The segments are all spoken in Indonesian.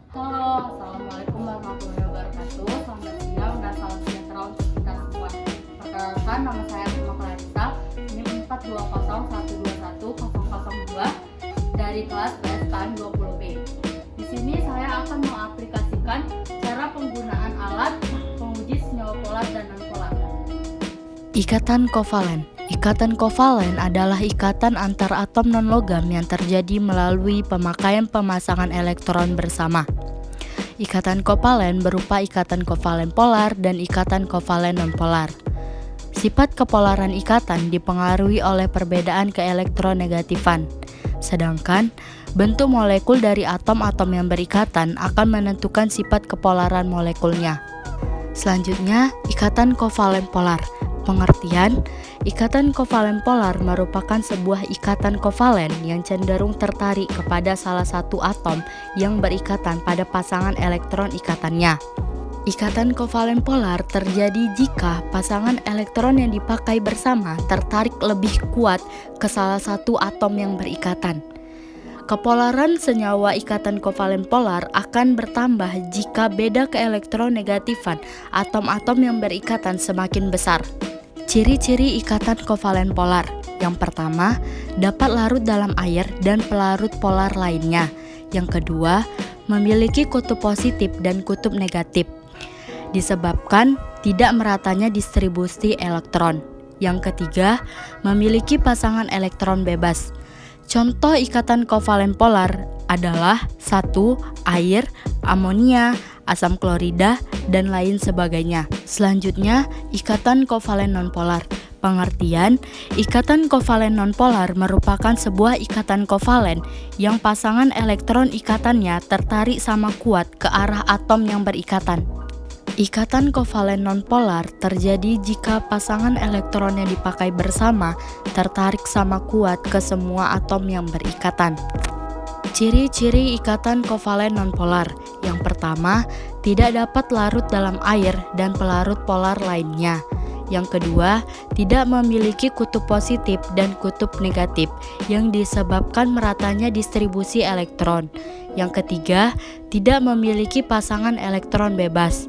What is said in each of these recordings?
Halo, Assalamualaikum warahmatullahi wabarakatuh. Selamat siang dan salam sejahtera untuk kita semua. Perkenalkan, nama saya Fatima Clarissa, NIM 420121002 dari kelas PSKN 20B. Di sini saya akan mengaplikasikan cara penggunaan alat penguji senyawa polar dan non-polar. Ikatan kovalen. Ikatan kovalen adalah ikatan antar atom non-logam yang terjadi melalui pemakaian pemasangan elektron bersama. Ikatan kovalen berupa ikatan kovalen polar dan ikatan kovalen non-polar. Sifat kepolaran ikatan dipengaruhi oleh perbedaan keelektronegatifan. Sedangkan bentuk molekul dari atom-atom yang berikatan akan menentukan sifat kepolaran molekulnya. Selanjutnya, ikatan kovalen polar. Pengertian, ikatan kovalen polar merupakan sebuah ikatan kovalen yang cenderung tertarik kepada salah satu atom yang berikatan pada pasangan elektron ikatannya. Ikatan kovalen polar terjadi jika pasangan elektron yang dipakai bersama tertarik lebih kuat ke salah satu atom yang berikatan. Kepolaran senyawa ikatan kovalen polar akan bertambah jika beda keelektronegatifan atom-atom yang berikatan semakin besar. Ciri-ciri ikatan kovalen polar. Yang pertama, dapat larut dalam air dan pelarut polar lainnya. Yang kedua, memiliki kutub positif dan kutub negatif, disebabkan tidak meratanya distribusi elektron. Yang ketiga, memiliki pasangan elektron bebas. Contoh ikatan kovalen polar adalah 1. Air, amonia, asam klorida, dan lain sebagainya. Selanjutnya, ikatan kovalen nonpolar. Pengertian, ikatan kovalen nonpolar merupakan sebuah ikatan kovalen yang pasangan elektron ikatannya tertarik sama kuat ke arah atom yang berikatan. Ikatan kovalen nonpolar terjadi jika pasangan elektron yang dipakai bersama tertarik sama kuat ke semua atom yang berikatan. Ciri-ciri ikatan kovalen nonpolar. Yang pertama, tidak dapat larut dalam air dan pelarut polar lainnya. Yang kedua, tidak memiliki kutub positif dan kutub negatif yang disebabkan meratanya distribusi elektron. Yang ketiga, tidak memiliki pasangan elektron bebas.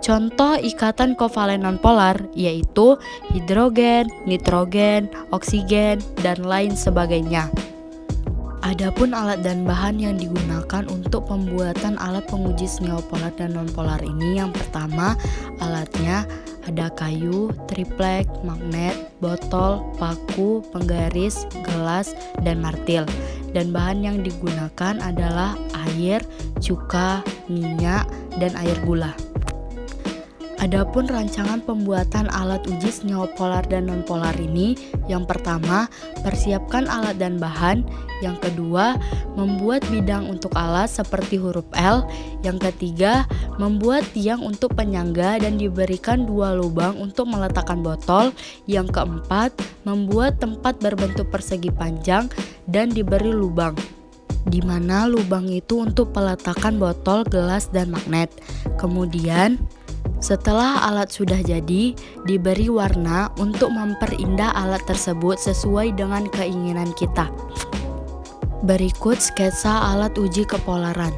Contoh ikatan kovalen nonpolar yaitu hidrogen, nitrogen, oksigen, dan lain sebagainya. Adapun alat dan bahan yang digunakan untuk pembuatan alat penguji senyawa polar dan nonpolar ini, yang pertama, alatnya ada kayu, triplek, magnet, botol, paku, penggaris, gelas, dan martil. Dan bahan yang digunakan adalah air, cuka, minyak, dan air gula. Adapun rancangan pembuatan alat uji senyawa polar dan nonpolar ini, yang pertama, persiapkan alat dan bahan. Yang kedua, membuat bidang untuk alat seperti huruf L. Yang ketiga, membuat tiang untuk penyangga dan diberikan 2 lubang untuk meletakkan botol. Yang keempat, membuat tempat berbentuk persegi panjang dan diberi lubang, di mana lubang itu untuk peletakan botol, gelas, dan magnet. Kemudian, setelah alat sudah jadi, diberi warna untuk memperindah alat tersebut sesuai dengan keinginan kita. Berikut sketsa alat uji kepolaran.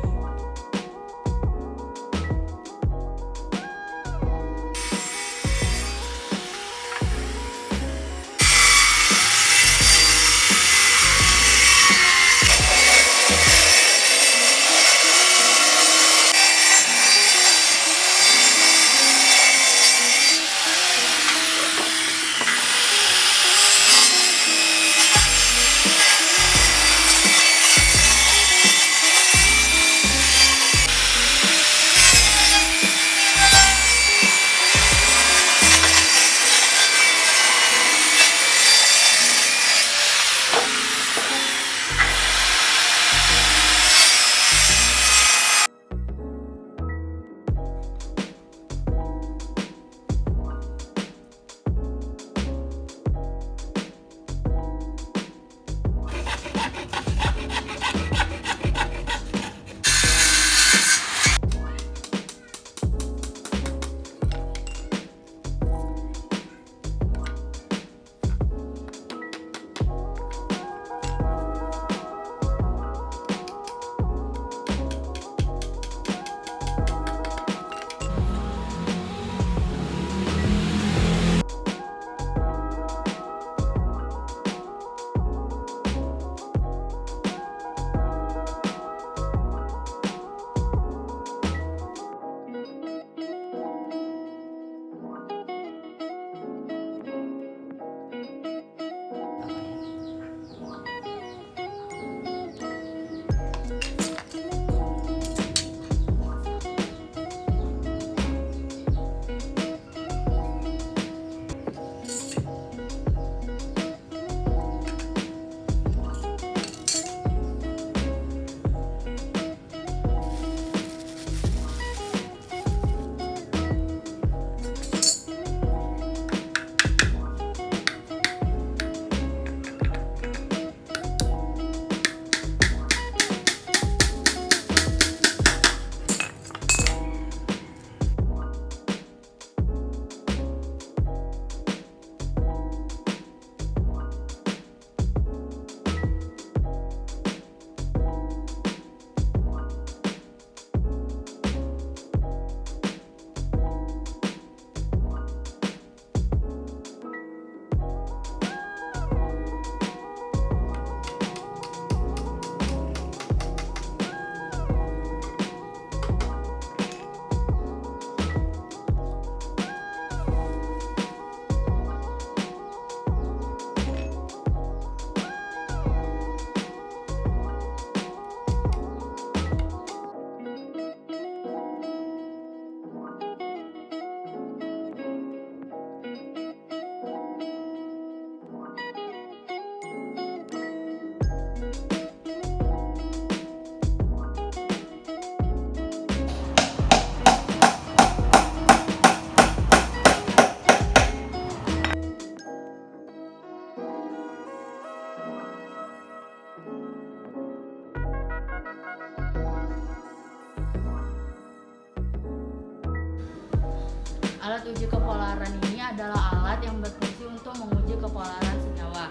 alat uji kepolaran ini adalah alat yang berfungsi untuk menguji kepolaran senyawa.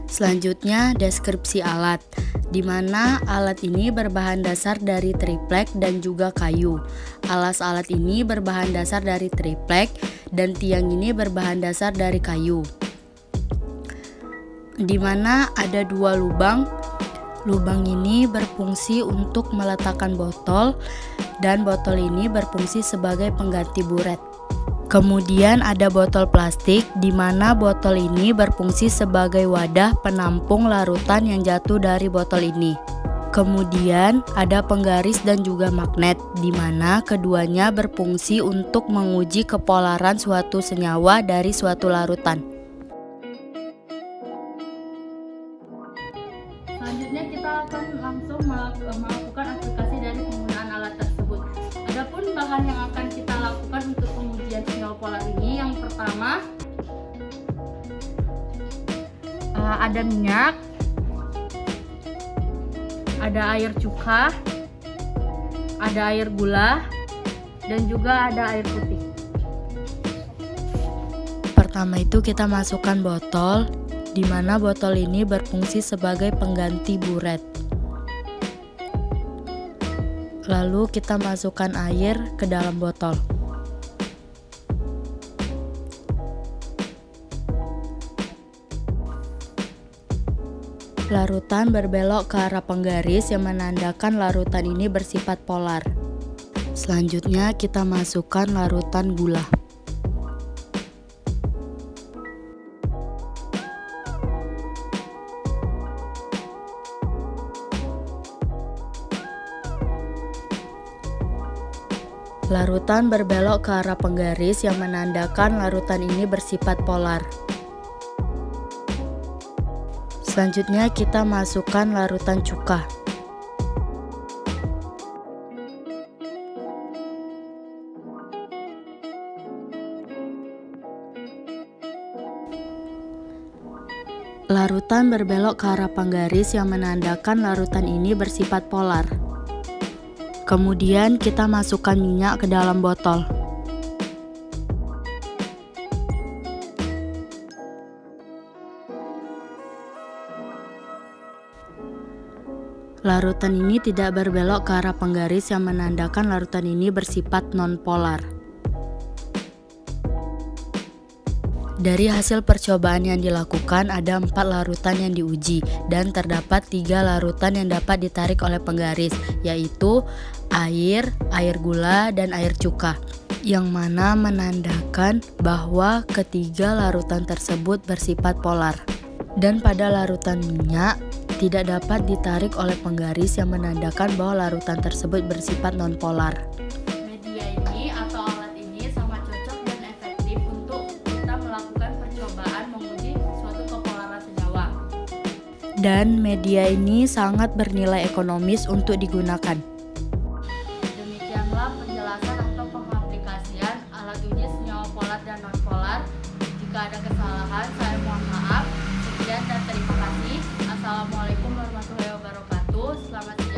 Selanjutnya, deskripsi alat, di mana alat ini berbahan dasar dari triplek dan juga kayu. Alas alat ini berbahan dasar dari triplek dan tiang ini berbahan dasar dari kayu. Di mana ada dua lubang. Lubang ini berfungsi untuk meletakkan botol dan botol ini berfungsi sebagai pengganti buret. Kemudian ada botol plastik di mana botol ini berfungsi sebagai wadah penampung larutan yang jatuh dari botol ini. Kemudian ada penggaris dan juga magnet di mana keduanya berfungsi untuk menguji kepolaran suatu senyawa dari suatu larutan. Selanjutnya kita akan langsung melakukan aplikasi dari penggunaan alat tersebut. Adapun bahan yang akan kita lakukan untuk pengujian senyawa polar ini, yang pertama ada minyak, ada air cuka, ada air gula, dan juga ada air putih. Pertama itu kita masukkan botol, di mana botol ini berfungsi sebagai pengganti buret. Lalu kita masukkan air ke dalam botol. Larutan berbelok ke arah penggaris yang menandakan larutan ini bersifat polar. Selanjutnya kita masukkan larutan gula. Larutan berbelok ke arah penggaris yang menandakan larutan ini bersifat polar. Selanjutnya kita masukkan larutan cuka. Larutan berbelok ke arah penggaris yang menandakan larutan ini bersifat polar. Kemudian kita masukkan minyak ke dalam botol. Larutan ini tidak berbelok ke arah penggaris yang menandakan larutan ini bersifat non-polar. Dari hasil percobaan yang dilakukan, ada 4 larutan yang diuji dan terdapat 3 larutan yang dapat ditarik oleh penggaris, yaitu air, air gula, dan air cuka, yang mana menandakan bahwa ketiga larutan tersebut bersifat polar. Dan pada larutan minyak, tidak dapat ditarik oleh penggaris yang menandakan bahwa larutan tersebut bersifat non-polar. Media ini atau alat ini sangat cocok dan efektif untuk kita melakukan percobaan menguji suatu kepolaran senyawa. Dan media ini sangat bernilai ekonomis untuk digunakan. Demikianlah penjelasan atau pengaplikasian alat uji senyawa polar dan non-polar. Jika ada kesalahan, saya mohon maaf. Sekian dan terima kasih. Assalamualaikum warahmatullahi wabarakatuh. Selamat siang.